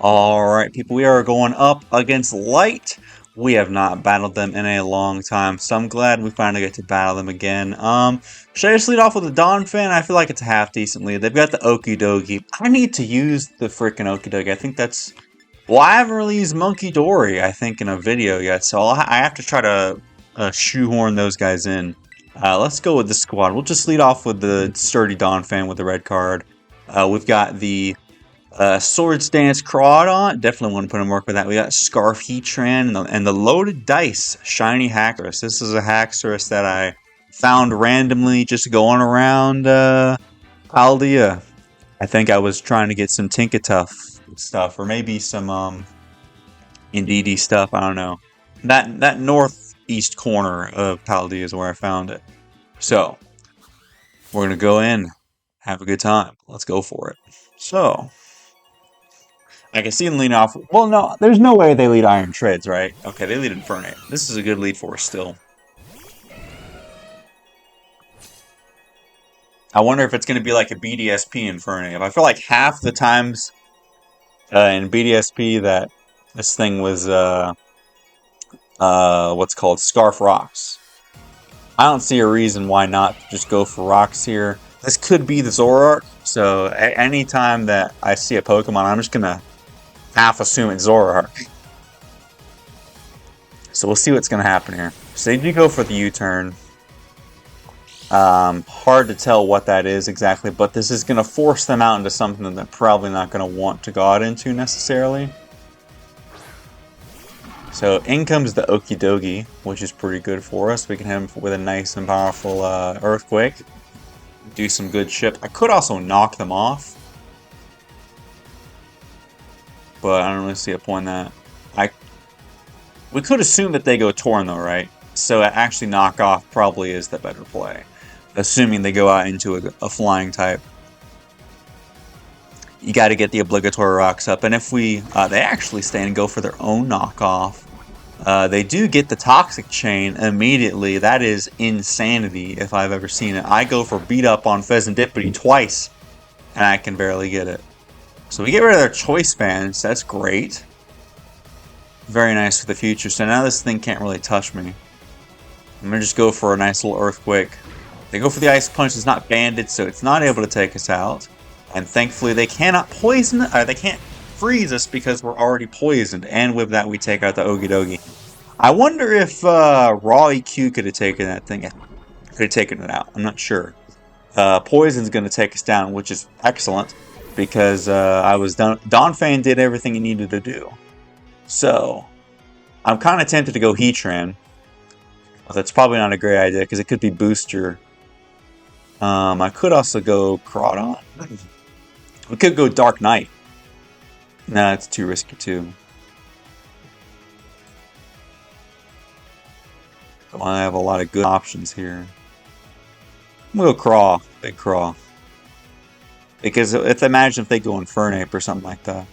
Alright, people, we are going up against Light. We have not battled them in a long time, so I'm glad we finally get to battle them again. Should I just lead off with the Donphan? I feel like it's a half-decent lead. They've got the Okidogi. I need to use the freaking Okidogi. I think that's... Well, I haven't really used Monkey Dory, I think, in a video yet, so I have to try to shoehorn those guys in. Let's go with the squad. We'll just lead off with the sturdy Donphan with the red card. We've got the... Swords Dance Crawdaunt, definitely want to put in work with that. We got Scarf Heatran and the Loaded Dice Shiny Haxorus. This is a Haxorus that I found randomly just going around Paldea. I think I was trying to get some Tinkatuff stuff, or maybe some Indeedee stuff. I don't know. That northeast corner of Paldea is where I found it. So we're gonna go in, have a good time. Let's go for it. So. I can see them leading off. Well, no, there's no way they lead Iron Treads, right? Okay, they lead Infernape. This is a good lead for us still. I wonder if it's going to be like a BDSP Infernape. I feel like half the times in BDSP that this thing was what's called Scarf Rocks. I don't see a reason why not just go for rocks here. This could be the Zoroark, so anytime that I see a Pokemon, I'm just going to half assume it's Zoroark. So we'll see what's going to happen here. So they do go for the U-turn. Hard to tell what that is exactly, but this is going to force them out into something that they're probably not going to want to go out into necessarily. So in comes the Okidogi, which is pretty good for us. We can hit him with a nice and powerful Earthquake. Do some good shit. I could also knock them off. But I don't really see a point in that. We could assume that they go Torn though, right? So actually knock off probably is the better play. Assuming they go out into a flying type. You got to get the obligatory rocks up. And if we... they actually stay and go for their own knockoff. They do get the Toxic Chain immediately. That is insanity if I've ever seen it. I go for beat up on Pheasantipity twice. And I can barely get it. So we get rid of their choice bands. That's great. Very nice for the future. So now this thing can't really touch me. I'm going to just go for a nice little Earthquake. They go for the Ice Punch. It's not banded, so it's not able to take us out. And thankfully they cannot poison... they can't freeze us because we're already poisoned. And with that we take out the Okidogi. I wonder if Raw EQ could have taken that thing... Could have taken it out. I'm not sure. Poison's going to take us down, which is excellent. Because Donphan did everything he needed to do. So, I'm kind of tempted to go Heatran. But that's probably not a great idea, because it could be Booster. I could also go Crawdaunt. We could go Dark Knight. Nah, it's too risky too. So I have a lot of good options here. I'm going to go Craw. Big Craw. Because imagine if they go Infernape or something like that.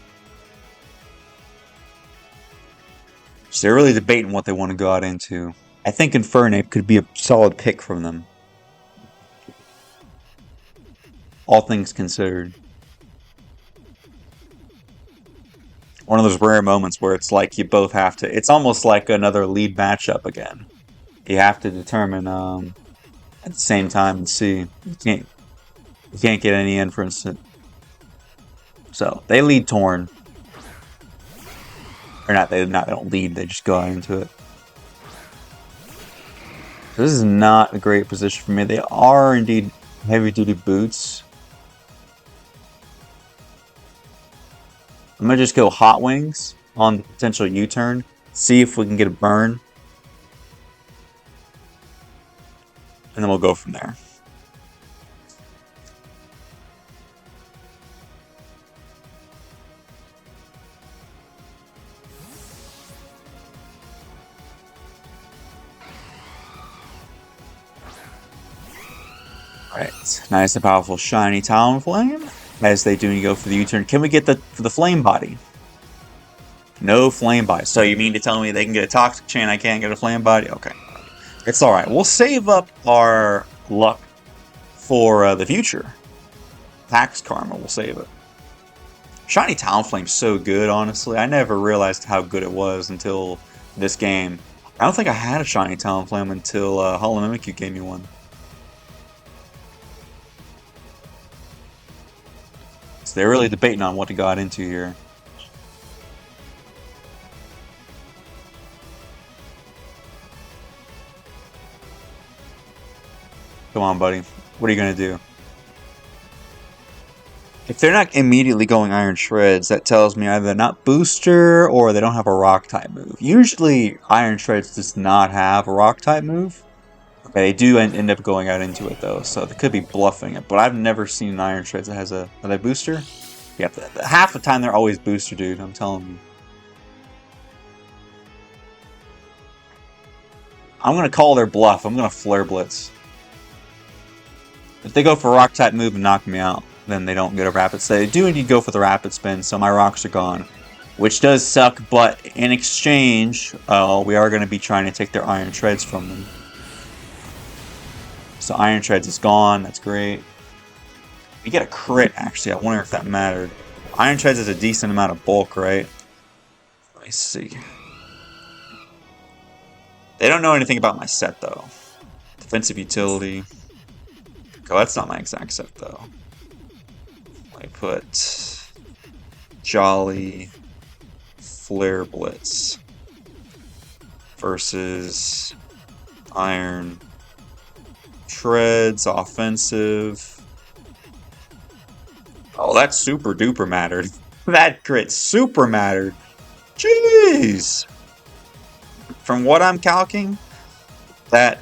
So they're really debating what they want to go out into. I think Infernape could be a solid pick from them. All things considered. One of those rare moments where it's like you both have to... It's almost like another lead matchup again. You have to determine at the same time and see. You can't get any inference. So, they lead Torn. Or they don't lead, they just go out into it. So this is not a great position for me. They are indeed heavy-duty boots. I'm going to just go Hot Wings on the potential U-turn. See if we can get a burn. And then we'll go from there. Alright, nice and powerful shiny Talonflame. As they do, you go for the U-turn. Can we get the Flame Body? No Flame Body. So you mean to tell me they can get a Toxic Chain, I can't get a Flame Body? Okay. It's alright. We'll save up our luck for the future. Tax Karma, we'll save it. Shiny Talonflame's so good, honestly. I never realized how good it was until this game. I don't think I had a Shiny Talonflame until Hollow Mimikyu gave me one. So they're really debating on what to got into here. Come on, buddy. What are you going to do? If they're not immediately going Iron Shreds, that tells me either they're not Booster or they don't have a Rock-type move. Usually, Iron Shreds does not have a Rock-type move. Okay, they do end up going out into it, though, so they could be bluffing it. But I've never seen an Iron Shreds that has a Booster. Yeah, half the time they're always Booster, dude. I'm telling you. I'm going to call their bluff. I'm going to Flare Blitz. If they go for a Rock-type move and knock me out, then they don't get a Rapid Spin. They do indeed go for the Rapid Spin, so my rocks are gone. Which does suck, but in exchange, we are going to be trying to take their Iron Shreds from them. So Iron Shreds is gone, that's great. We get a crit, actually, I wonder if that mattered. Iron Shreds is a decent amount of bulk, right? Let me see. They don't know anything about my set, though. Defensive utility. Oh, that's not my exact set, though. I put Jolly Flare Blitz versus Iron Shreds offensive. Oh, that super duper mattered. That crit super mattered. Jeez. From what I'm calculating, that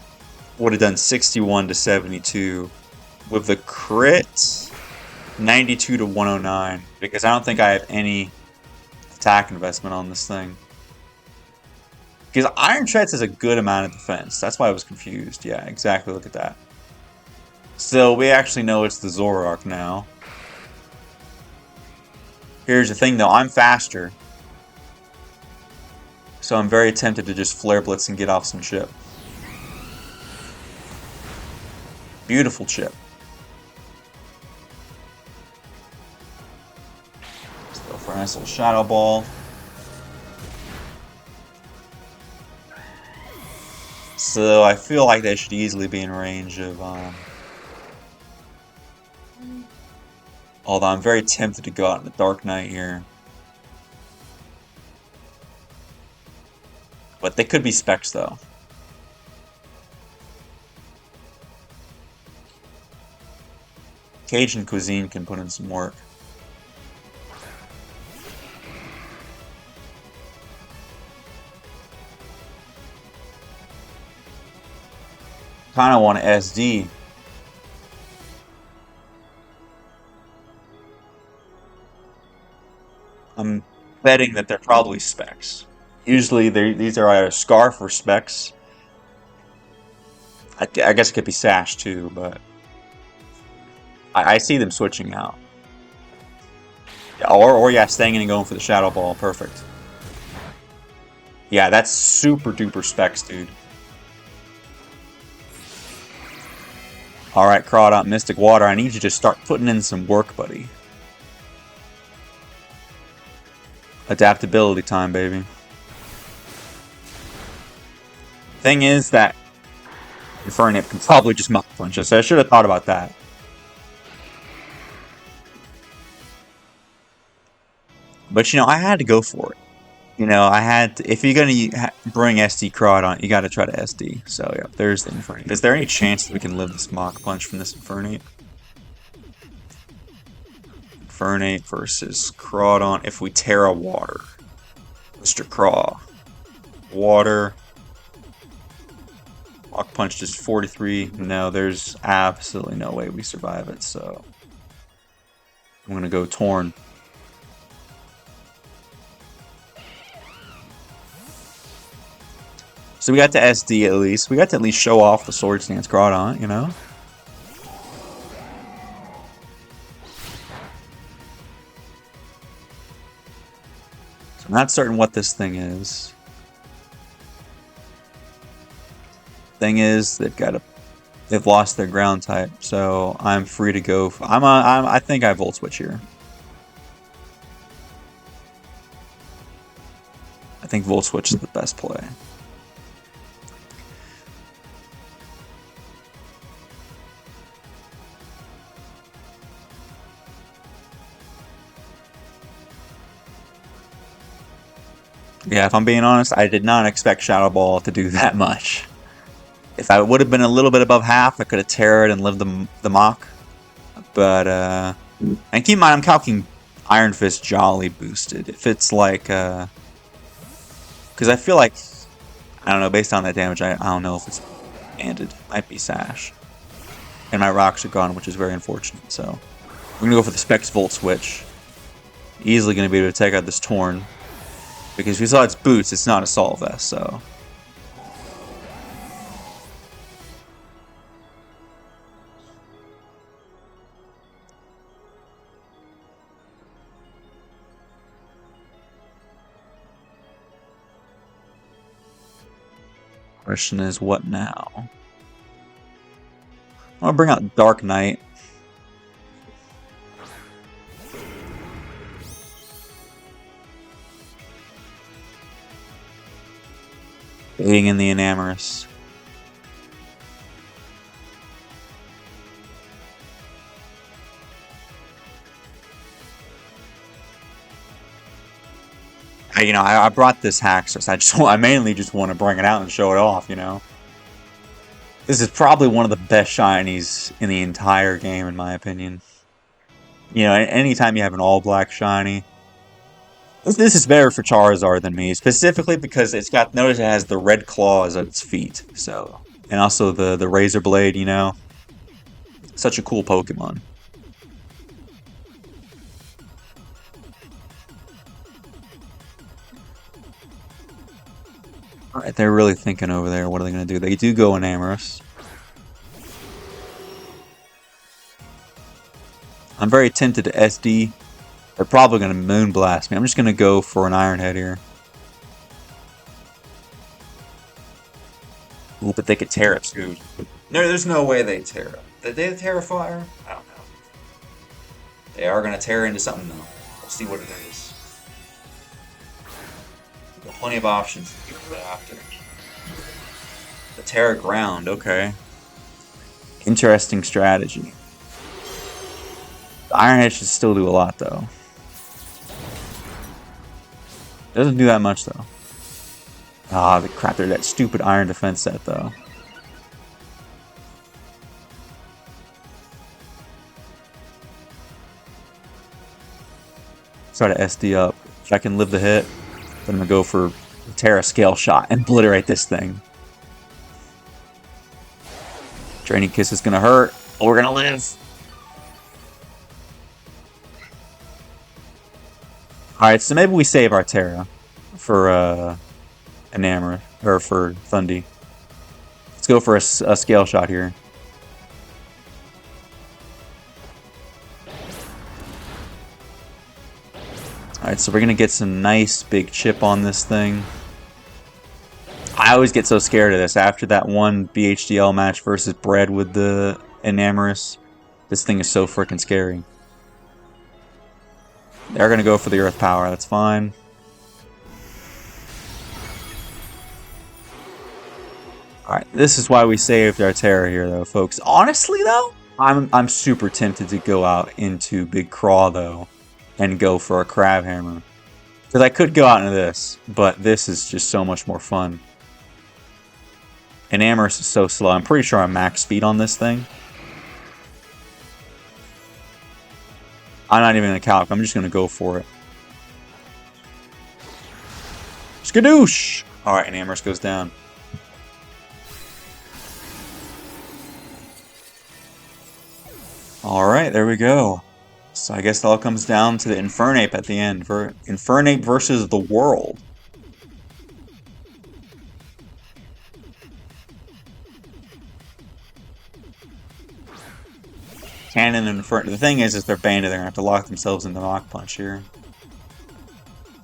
would have done 61 to 72. With the crit, 92 to 109. Because I don't think I have any attack investment on this thing. Because Iron Shreds has a good amount of defense. That's why I was confused. Yeah, exactly. Look at that. So we actually know it's the Zoroark now. Here's the thing, though. I'm faster. So I'm very tempted to just Flare Blitz and get off some chip. Beautiful chip. Let's go for a nice little Shadow Ball. So I feel like they should easily be in range of... although I'm very tempted to go out in the Dark Knight here. But they could be Specs, though. Cajun Cuisine can put in some work. Kinda want to SD. I'm betting that they're probably Specs. Usually these are either Scarf or Specs. I guess it could be Sash too, but I see them switching out. Or yeah, staying in and going for the Shadow Ball. Perfect. Yeah, that's super duper Specs, dude. Alright, Crawdaunt, Mystic Water, I need you to start putting in some work, buddy. Adaptability time, baby. Thing is that Infernape can probably just Mach Punch us. I should have thought about that. But, you know, I had to go for it. You know, I had to, if you're going to bring SD Crawdaunt, you got to try to SD. So, yeah, there's the Infernape. Is there any chance that we can live this Mach Punch from this Infernape? Infernape versus Crawdaunt. If we Terra Water. Mr. Craw. Water. Mach Punch just 43. No, there's absolutely no way we survive it, so I'm going to go Torn. So we got to SD at least. We got to at least show off the Sword Stance Crawdaunt, you know? So I'm not certain what this thing is. Thing is, they've lost their ground type, so I'm free to go. I think I Volt Switch here. think Volt Switch is the best play. Yeah, if I'm being honest, I did not expect Shadow Ball to do that much. If I would have been a little bit above half, I could have terrored and lived the mock. But, and keep in mind, I'm calculating Iron Fist Jolly boosted. If it's like, because I feel like, I don't know, based on that damage, I don't know if it's banded. Might be Sash. And my rocks are gone, which is very unfortunate. So, we're going to go for the Specs Volt Switch. Easily going to be able to take out this Torn. Because if you saw its boots, it's not Assault Vest, so. Question is, what now? I'm gonna bring out Dark Knight. Aiding in the Enamorous. I brought this Haxorus. I mainly just want to bring it out and show it off, you know. This is probably one of the best shinies in the entire game, in my opinion. You know, anytime you have an all-black shiny. This is better for Charizard than me, specifically because notice it has the red claws at its feet, so. And also the Razor Blade, you know. Such a cool Pokemon. Alright, they're really thinking over there. What are they going to do? They do go Enamorous. I'm very tempted to SD. They're probably going to Moonblast me. I'm just going to go for an Iron Head here. Ooh, but they could tear up too. No, there's no way they tear up. Did they tear a fire? I don't know. They are going to tear into something though. We'll see what it is. Got plenty of options to go after. The Terra Ground, okay. Interesting strategy. The Iron Head should still do a lot though. Doesn't do that much though. Ah, the crap, they're that stupid Iron Defense set though. Try to SD up. If I can live the hit, then I'm gonna go for the Terra Scale Shot and obliterate this thing. Draining Kiss is gonna hurt, but we're gonna live. Alright, so maybe we save our Terra for Enamor, or for Thundy. Let's go for a Scale Shot here. Alright, so we're going to get some nice big chip on this thing. I always get so scared of this. After that one BHDL match versus Bread with the Enamorous, this thing is so freaking scary. They're going to go for the Earth Power, that's fine. Alright, this is why we saved our Terra here though, folks. Honestly though, I'm super tempted to go out into Big Craw though and go for a Crab Hammer. Because I could go out into this, but this is just so much more fun. Enamorous is so slow. I'm pretty sure I'm max speed on this thing. I'm not even going to calc. I'm just going to go for it. Skadoosh! Alright, Enamorous goes down. Alright, there we go. So I guess it all comes down to the Infernape at the end. Infernape versus the world. Cannon and Infernape. The thing is they're banded. They're going to have to lock themselves in the Mach Punch here.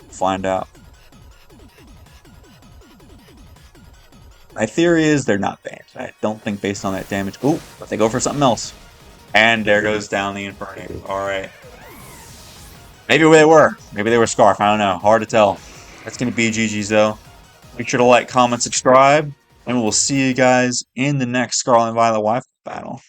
Find out. My theory is they're not banned. I don't think based on that damage. Ooh, but they go for something else. And there goes down the Infernape. Alright. Maybe they were. Maybe they were Scarf. I don't know. Hard to tell. That's going to be GG's though. Make sure to like, comment, subscribe, and we'll see you guys in the next Scarlet and Violet Wi-Fi battle.